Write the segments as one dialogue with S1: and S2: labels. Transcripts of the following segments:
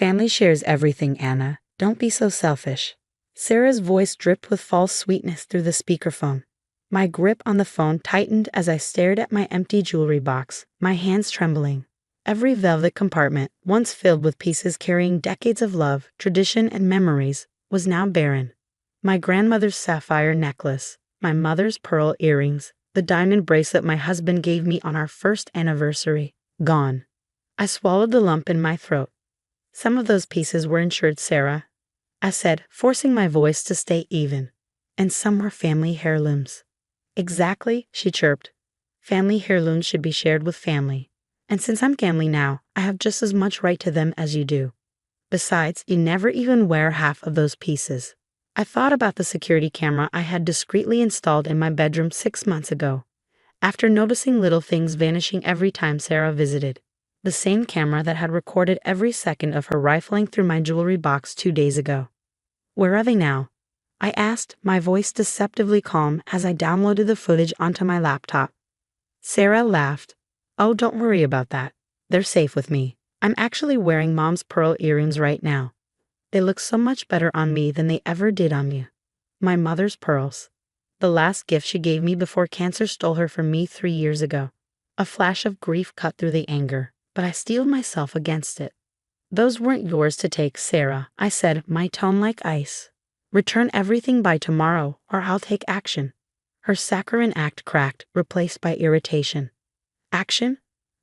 S1: Family shares everything, Anna. Don't be so selfish. Sarah's voice dripped with false sweetness through the speakerphone. My grip on the phone tightened as I stared at my empty jewelry box, my hands trembling. Every velvet compartment, once filled with pieces carrying decades of love, tradition, and memories, was now barren. My grandmother's sapphire necklace, my mother's pearl earrings, the diamond bracelet my husband gave me on our first anniversary, gone. I swallowed the lump in my throat. Some of those pieces were insured, Sarah, I said, forcing my voice to stay even. And some were family heirlooms. Exactly, she chirped. Family heirlooms should be shared with family. And since I'm family now, I have just as much right to them as you do. Besides, you never even wear half of those pieces. I thought about the security camera I had discreetly installed in my bedroom 6 months ago, after noticing little things vanishing every time Sarah visited. The same camera that had recorded every second of her rifling through my jewelry box 2 days ago. Where are they now? I asked, my voice deceptively calm as I downloaded the footage onto my laptop. Sarah laughed. Oh, don't worry about that. They're safe with me. I'm actually wearing Mom's pearl earrings right now. They look so much better on me than they ever did on you. My mother's pearls. The last gift she gave me before cancer stole her from me 3 years ago. A flash of grief cut through the anger, but I steeled myself against it. Those weren't yours to take, Sarah, I said, my tone like ice. Return everything by tomorrow, or I'll take action. Her saccharine act cracked, replaced by irritation. Action?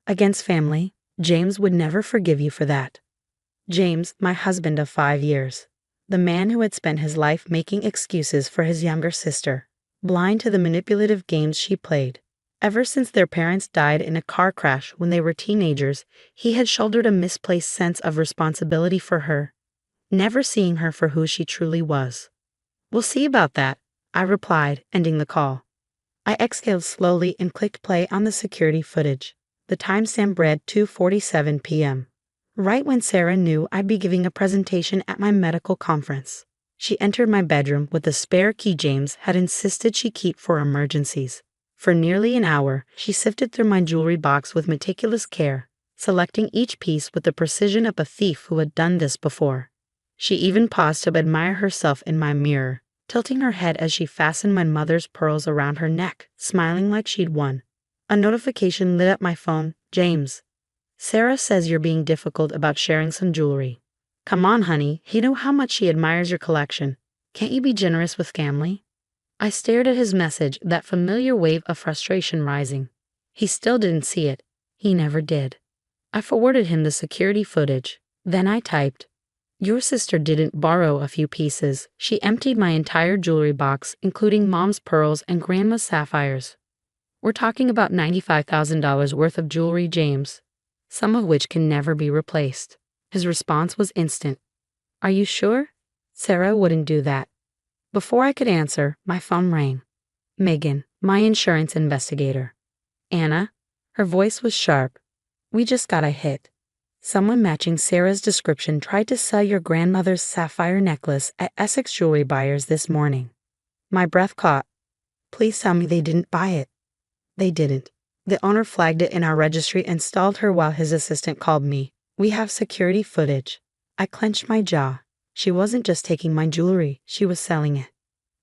S1: Against family? James would never forgive you for that. James, my husband of 5 years. The man who had spent his life making excuses for his younger sister, blind to the manipulative games she played. Ever since their parents died in a car crash when they were teenagers, he had shouldered a misplaced sense of responsibility for her, never seeing her for who she truly was. We'll see about that, I replied, ending the call. I exhaled slowly and clicked play on the security footage. The timestamp read 2:47 p.m. Right when Sarah knew I'd be giving a presentation at my medical conference. She entered my bedroom with the spare key James had insisted she keep for emergencies. For nearly an hour, she sifted through my jewelry box with meticulous care, selecting each piece with the precision of a thief who had done this before. She even paused to admire herself in my mirror, tilting her head as she fastened my mother's pearls around her neck, smiling like she'd won. A notification lit up my phone. James. Sarah says you're being difficult about sharing some jewelry. Come on, honey, you know how much she admires your collection. Can't you be generous with family? I stared at his message, that familiar wave of frustration rising. He still didn't see it. He never did. I forwarded him the security footage. Then I typed, your sister didn't borrow a few pieces. She emptied my entire jewelry box, including Mom's pearls and Grandma's sapphires. We're talking about $95,000 worth of jewelry, James, some of which can never be replaced. His response was instant. Are you sure? Sarah wouldn't do that. Before I could answer, my phone rang. Megan, my insurance investigator. Anna? Her voice was sharp. We just got a hit. Someone matching Sarah's description tried to sell your grandmother's sapphire necklace at Essex Jewelry Buyers this morning. My breath caught. Please tell me they didn't buy it. They didn't. The owner flagged it in our registry and stalled her while his assistant called me. We have security footage. I clenched my jaw. She wasn't just taking my jewelry, she was selling it.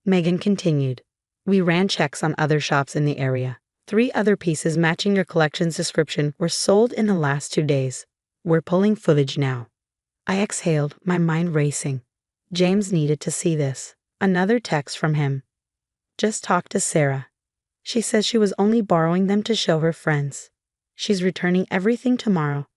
S1: Megan continued. We ran checks on other shops in the area. 3 other pieces matching your collection's description were sold in the last 2 days. We're pulling footage now. I exhaled, my mind racing. James needed to see this. Another text from him. Just talked to Sarah. She says she was only borrowing them to show her friends. She's returning everything tomorrow.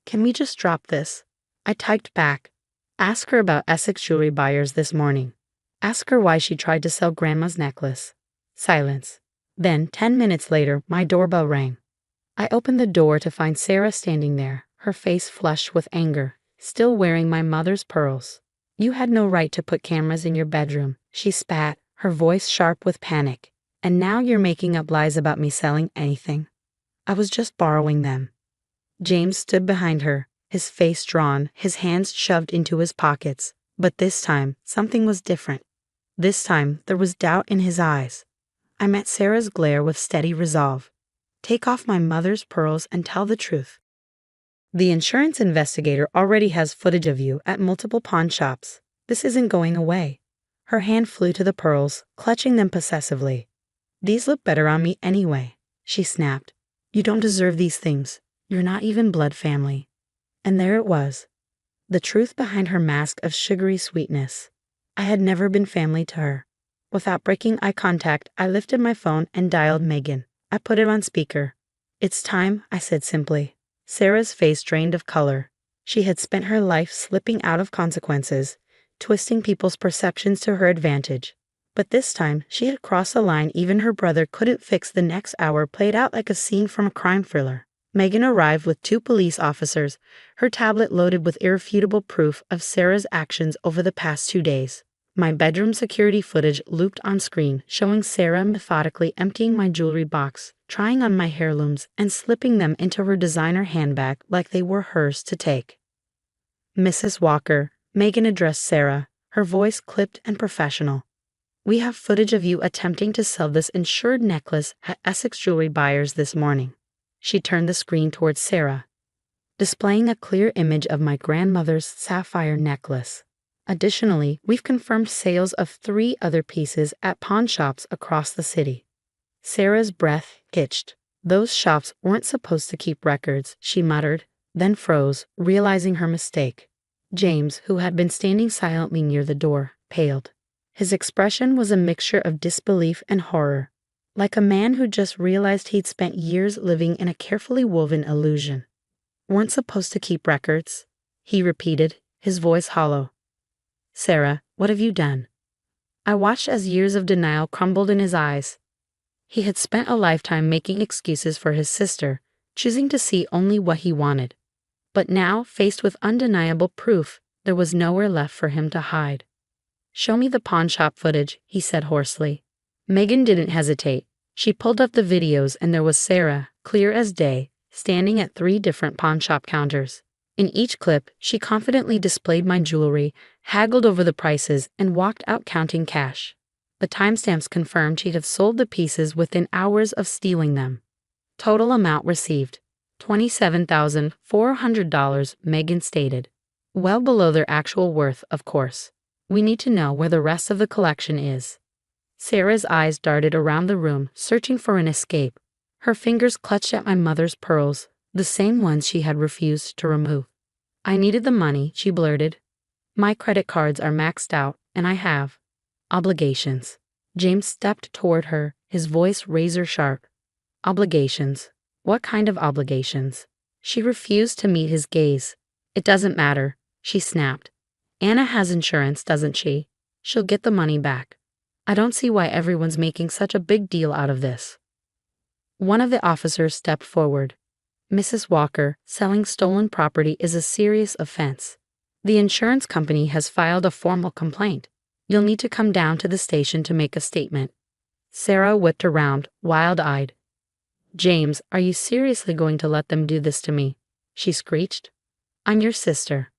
S1: Can we just drop this? I typed back. Ask her about Essex Jewelry Buyers this morning. Ask her why she tried to sell Grandma's necklace. Silence. Then, 10 minutes later, my doorbell rang. I opened the door to find Sarah standing there, her face flushed with anger, still wearing my mother's pearls. You had no right to put cameras in your bedroom, she spat, her voice sharp with panic. And now you're making up lies about me selling anything. I was just borrowing them. James stood behind her, his face drawn, his hands shoved into his pockets. But this time, something was different. This time, there was doubt in his eyes. I met Sarah's glare with steady resolve. Take off my mother's pearls and tell the truth. The insurance investigator already has footage of you at multiple pawn shops. This isn't going away. Her hand flew to the pearls, clutching them possessively. These look better on me anyway, she snapped. You don't deserve these things. You're not even blood family. And there it was. The truth behind her mask of sugary sweetness. I had never been family to her. Without breaking eye contact, I lifted my phone and dialed Megan. I put it on speaker. It's time, I said simply. Sarah's face drained of color. She had spent her life slipping out of consequences, twisting people's perceptions to her advantage. But this time, she had crossed a line even her brother couldn't fix. The next hour played out like a scene from a crime thriller. Megan arrived with 2 police officers, her tablet loaded with irrefutable proof of Sarah's actions over the past 2 days. My bedroom security footage looped on screen, showing Sarah methodically emptying my jewelry box, trying on my heirlooms, and slipping them into her designer handbag like they were hers to take. Mrs. Walker, Megan addressed Sarah, her voice clipped and professional. We have footage of you attempting to sell this insured necklace at Essex jewelry buyers this morning. She turned the screen towards Sarah, displaying a clear image of my grandmother's sapphire necklace. Additionally, we've confirmed sales of 3 other pieces at pawn shops across the city. Sarah's breath hitched. Those shops weren't supposed to keep records, she muttered, then froze, realizing her mistake. James, who had been standing silently near the door, paled. His expression was a mixture of disbelief and horror, like a man who just realized he'd spent years living in a carefully woven illusion. Weren't supposed to keep records, he repeated, his voice hollow. Sarah, what have you done? I watched as years of denial crumbled in his eyes. He had spent a lifetime making excuses for his sister, choosing to see only what he wanted. But now, faced with undeniable proof, there was nowhere left for him to hide. Show me the pawn shop footage, he said hoarsely. Megan didn't hesitate. She pulled up the videos and there was Sarah, clear as day, standing at 3 different pawn shop counters. In each clip, she confidently displayed my jewelry, haggled over the prices, and walked out counting cash. The timestamps confirmed she'd have sold the pieces within hours of stealing them. Total amount received, $27,400, Megan stated. Well below their actual worth, of course. We need to know where the rest of the collection is. Sarah's eyes darted around the room, searching for an escape. Her fingers clutched at my mother's pearls, the same ones she had refused to remove. I needed the money, she blurted. My credit cards are maxed out, and I have obligations. James stepped toward her, his voice razor sharp. Obligations? What kind of obligations? She refused to meet his gaze. It doesn't matter, she snapped. Anna has insurance, doesn't she? She'll get the money back. I don't see why everyone's making such a big deal out of this. One of the officers stepped forward. Mrs. Walker, selling stolen property is a serious offense. The insurance company has filed a formal complaint. You'll need to come down to the station to make a statement. Sarah whipped around, wild-eyed. James, are you seriously going to let them do this to me? She screeched. I'm your sister.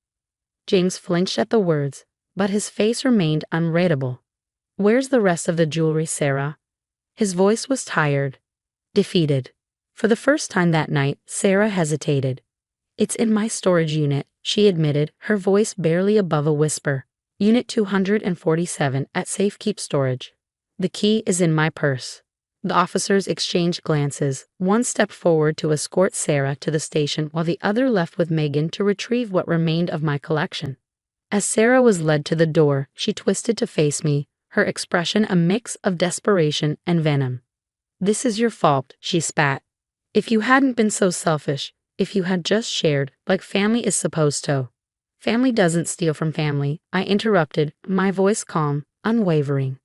S1: James flinched at the words, but his face remained unreadable. Where's the rest of the jewelry, Sarah? His voice was tired, defeated. For the first time that night, Sarah hesitated. It's in my storage unit, she admitted, her voice barely above a whisper. Unit 247 at Safekeep Storage. The key is in my purse. The officers exchanged glances. One stepped forward to escort Sarah to the station while the other left with Megan to retrieve what remained of my collection. As Sarah was led to the door, she twisted to face me, her expression a mix of desperation and venom. This is your fault, she spat. If you hadn't been so selfish, if you had just shared, like family is supposed to. Family doesn't steal from family, I interrupted, my voice calm, unwavering.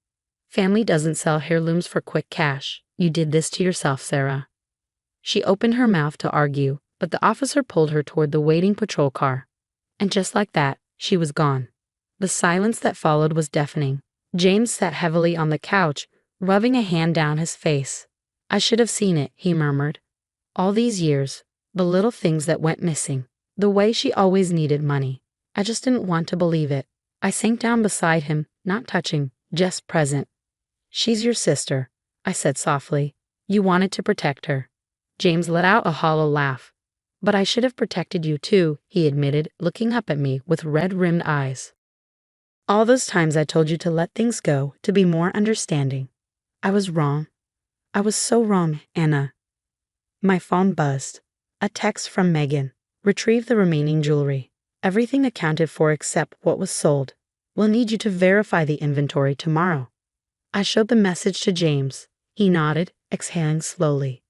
S1: Family doesn't sell heirlooms for quick cash. You did this to yourself, Sarah. She opened her mouth to argue, but the officer pulled her toward the waiting patrol car. And just like that, she was gone. The silence that followed was deafening. James sat heavily on the couch, rubbing a hand down his face. I should have seen it, he murmured. All these years, the little things that went missing, the way she always needed money. I just didn't want to believe it. I sank down beside him, not touching, just present. She's your sister, I said softly. You wanted to protect her. James let out a hollow laugh. But I should have protected you too, he admitted, looking up at me with red-rimmed eyes. All those times I told you to let things go, to be more understanding. I was wrong. I was so wrong, Anna. My phone buzzed. A text from Megan. Retrieve the remaining jewelry. Everything accounted for except what was sold. We'll need you to verify the inventory tomorrow. I showed the message to James. He nodded, exhaling slowly.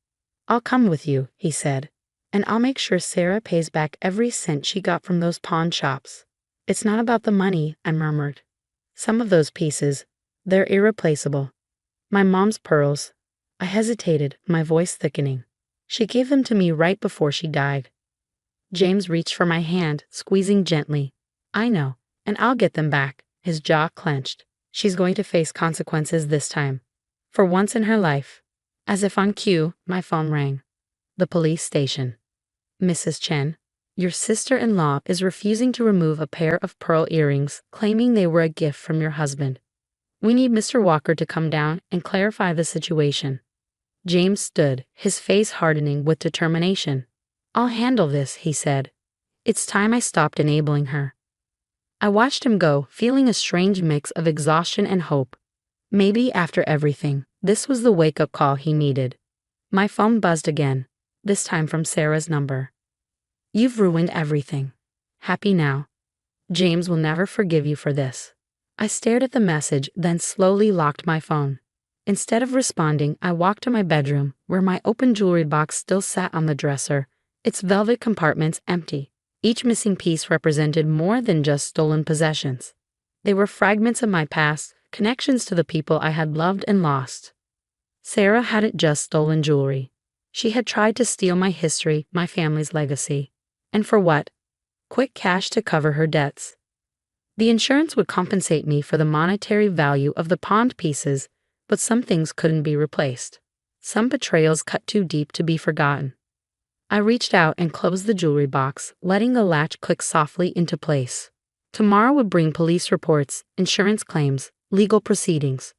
S1: I'll come with you, he said. And I'll make sure Sarah pays back every cent she got from those pawn shops. It's not about the money, I murmured. Some of those pieces, they're irreplaceable. My mom's pearls. I hesitated, my voice thickening. She gave them to me right before she died. James reached for my hand, squeezing gently. I know, and I'll get them back. His jaw clenched. She's going to face consequences this time. For once in her life. As if on cue, my phone rang. The police station. Mrs. Chen, your sister-in-law is refusing to remove a pair of pearl earrings, claiming they were a gift from your husband. We need Mr. Walker to come down and clarify the situation. James stood, his face hardening with determination. I'll handle this, he said. It's time I stopped enabling her. I watched him go, feeling a strange mix of exhaustion and hope. Maybe after everything, this was the wake-up call he needed. My phone buzzed again, this time from Sarah's number. You've ruined everything. Happy now. James will never forgive you for this. I stared at the message, then slowly locked my phone. Instead of responding, I walked to my bedroom, where my open jewelry box still sat on the dresser, its velvet compartments empty. Each missing piece represented more than just stolen possessions. They were fragments of my past, connections to the people I had loved and lost. Sarah hadn't just stolen jewelry. She had tried to steal my history, my family's legacy. And for what? Quick cash to cover her debts. The insurance would compensate me for the monetary value of the pawned pieces, but some things couldn't be replaced. Some betrayals cut too deep to be forgotten. I reached out and closed the jewelry box, letting the latch click softly into place. Tomorrow would bring police reports, insurance claims, legal proceedings.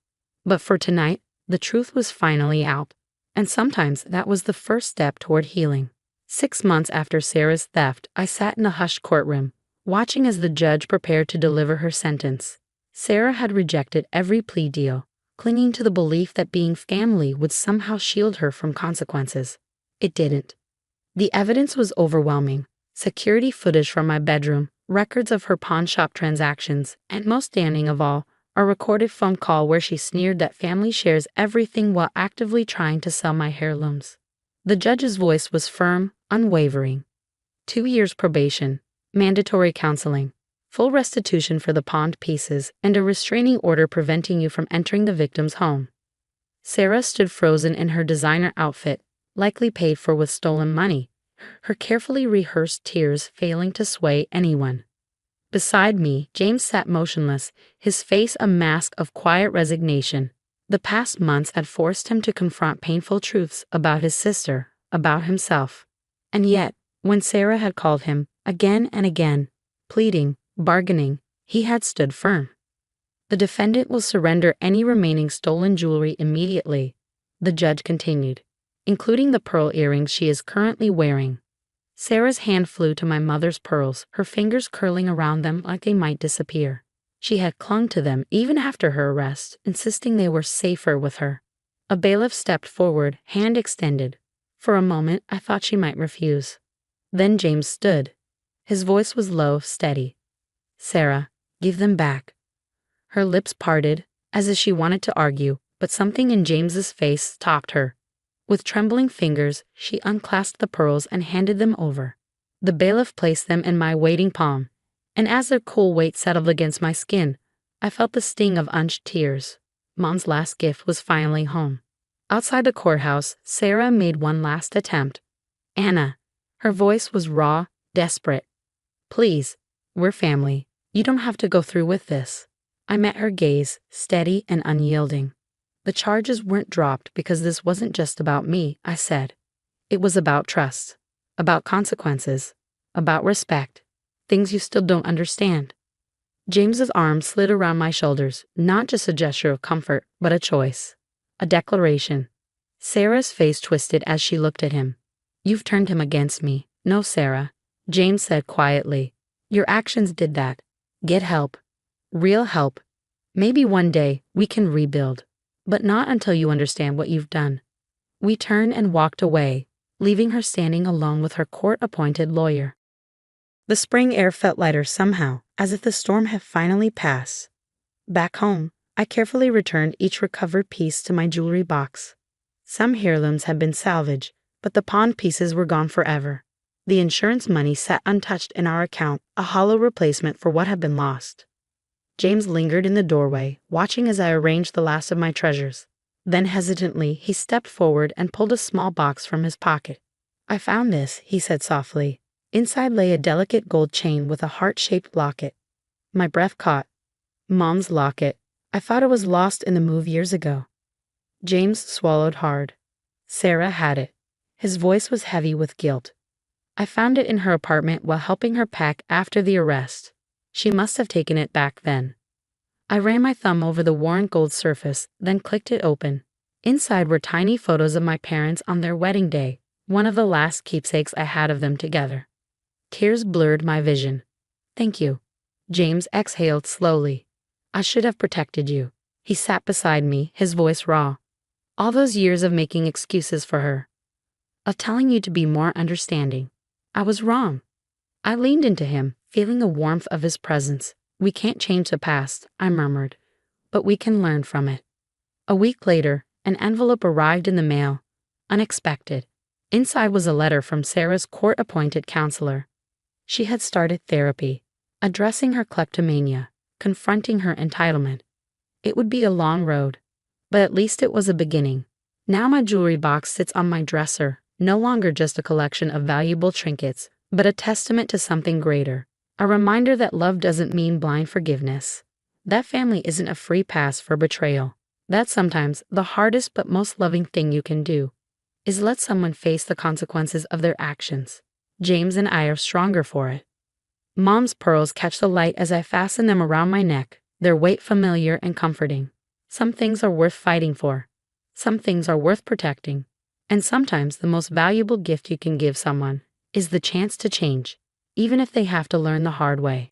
S1: But for tonight, the truth was finally out. And sometimes that was the first step toward healing. 6 months after Sarah's theft, I sat in a hushed courtroom, watching as the judge prepared to deliver her sentence. Sarah had rejected every plea deal, clinging to the belief that being family would somehow shield her from consequences. It didn't. The evidence was overwhelming. Security footage from my bedroom, records of her pawnshop transactions, and most damning of all, a recorded phone call where she sneered that family shares everything while actively trying to sell my heirlooms. The judge's voice was firm, unwavering. 2 years probation, mandatory counseling, full restitution for the pawned pieces, and a restraining order preventing you from entering the victim's home. Sarah stood frozen in her designer outfit, likely paid for with stolen money, her carefully rehearsed tears failing to sway anyone. Beside me, James sat motionless, his face a mask of quiet resignation. The past months had forced him to confront painful truths about his sister, about himself. And yet, when Sarah had called him, again and again, pleading, bargaining, he had stood firm. The defendant will surrender any remaining stolen jewelry immediately, the judge continued, including the pearl earrings she is currently wearing. Sarah's hand flew to my mother's pearls, her fingers curling around them like they might disappear. She had clung to them even after her arrest, insisting they were safer with her. A bailiff stepped forward, hand extended. For a moment, I thought she might refuse. Then James stood. His voice was low, steady. Sarah, give them back. Her lips parted, as if she wanted to argue, but something in James's face stopped her. With trembling fingers, she unclasped the pearls and handed them over. The bailiff placed them in my waiting palm, and as their cool weight settled against my skin, I felt the sting of unshed tears. Mom's last gift was finally home. Outside the courthouse, Sarah made one last attempt. Anna. Her voice was raw, desperate. Please, we're family. You don't have to go through with this. I met her gaze, steady and unyielding. The charges weren't dropped because this wasn't just about me, I said. It was about trust, about consequences, about respect, things you still don't understand. James's arm slid around my shoulders, not just a gesture of comfort, but a choice, a declaration. Sarah's face twisted as she looked at him. You've turned him against me, No, Sarah, James said quietly. Your actions did that. Get help. Real help. Maybe one day we can rebuild. But not until you understand what you've done. We turned and walked away, leaving her standing alone with her court-appointed lawyer. The spring air felt lighter somehow, as if the storm had finally passed. Back home, I carefully returned each recovered piece to my jewelry box. Some heirlooms had been salvaged, but the pawned pieces were gone forever. The insurance money sat untouched in our account, a hollow replacement for what had been lost. James lingered in the doorway, watching as I arranged the last of my treasures. Then hesitantly, he stepped forward and pulled a small box from his pocket. I found this, he said softly. Inside lay a delicate gold chain with a heart-shaped locket. My breath caught. Mom's locket. I thought it was lost in the move years ago. James swallowed hard. Sarah had it. His voice was heavy with guilt. I found it in her apartment while helping her pack after the arrest. She must have taken it back then. I ran my thumb over the worn gold surface, then clicked it open. Inside were tiny photos of my parents on their wedding day, one of the last keepsakes I had of them together. Tears blurred my vision. Thank you. James exhaled slowly. I should have protected you. He sat beside me, his voice raw. All those years of making excuses for her. Of telling you to be more understanding. I was wrong. I leaned into him, feeling the warmth of his presence. We can't change the past, I murmured, but we can learn from it. A week later, an envelope arrived in the mail. Unexpected. Inside was a letter from Sarah's court-appointed counselor. She had started therapy, addressing her kleptomania, confronting her entitlement. It would be a long road, but at least it was a beginning. Now my jewelry box sits on my dresser, no longer just a collection of valuable trinkets, but a testament to something greater. A reminder that love doesn't mean blind forgiveness. That family isn't a free pass for betrayal. That's sometimes the hardest but most loving thing you can do, is let someone face the consequences of their actions. James and I are stronger for it. Mom's pearls catch the light as I fasten them around my neck, their weight familiar and comforting. Some things are worth fighting for. Some things are worth protecting. And sometimes the most valuable gift you can give someone is the chance to change, even if they have to learn the hard way.